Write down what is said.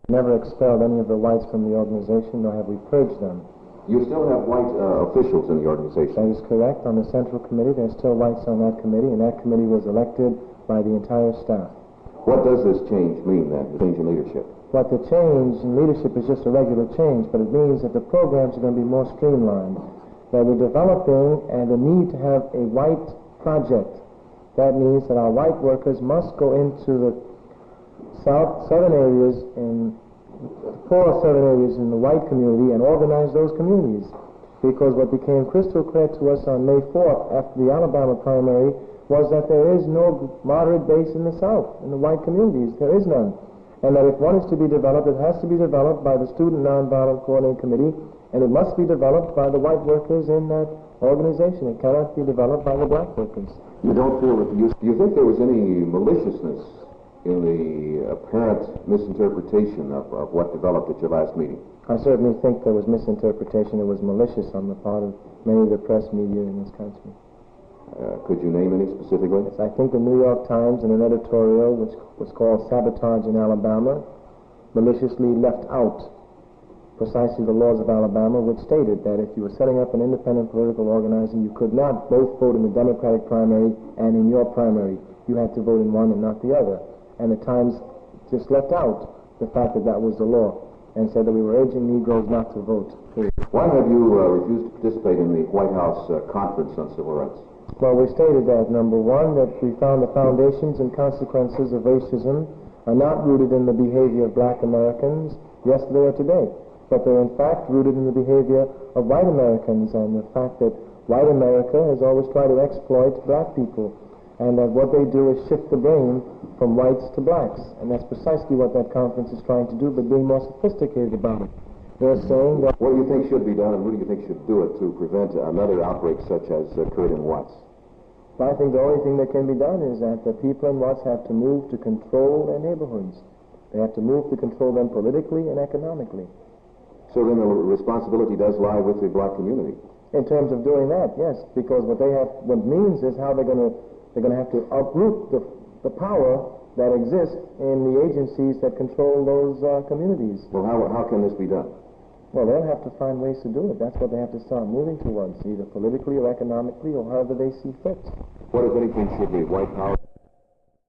Never expelled any of the whites from the organization, nor have we purged them. You still have white officials in the organization? That is correct. On the Central Committee, there's still whites on that committee, and that committee was elected by the entire staff. What does this change mean, then, the change in leadership? What the change in leadership is just a regular change, but it means that the programs are going to be more streamlined, that we're developing and the need to have a white project. That means that our white workers must go into the southern areas in poor southern areas in the white community and organize those communities. Because what became crystal clear to us on May 4th after the Alabama primary was that there is no moderate base in the South, in the white communities. There is none. And that if one is to be developed, it has to be developed by the Student Nonviolent Coordinating Committee, and it must be developed by the white workers in that organization. It cannot be developed by the black workers. You don't feel that do you think there was any maliciousness in the apparent misinterpretation of what developed at your last meeting? I certainly think there was misinterpretation. It was malicious on the part of many of the press media in this country. Could you name any specifically? Yes, I think the New York Times, in an editorial which was called Sabotage in Alabama, maliciously left out precisely the laws of Alabama, which stated that if you were setting up an independent political organizing, you could not both vote in the Democratic primary and in your primary. You had to vote in one and not the other. And the Times just left out the fact that that was the law and said that we were urging Negroes not to vote. Why have you refused to participate in the White House conference on civil rights? Well, we stated that, number one, that we found the foundations and consequences of racism are not rooted in the behavior of black Americans yesterday or today, but they're in fact rooted in the behavior of white Americans and the fact that white America has always tried to exploit black people, and that what they do is shift the blame from whites to blacks. And that's precisely what that conference is trying to do, but being more sophisticated about it. They're saying that... What do you think should be done, and who do you think should do it to prevent another outbreak such as occurred in Watts? Well, I think the only thing that can be done is that the people in Watts have to move to control their neighborhoods. They have to move to control them politically and economically. So then the responsibility does lie with the black community? In terms of doing that, yes, because what it means is how they're going to have to uproot the power that exists in the agencies that control those communities. Well, how can this be done? Well, they'll have to find ways to do it. That's what they have to start moving towards, either politically or economically or however they see fit. What, if anything, should the white power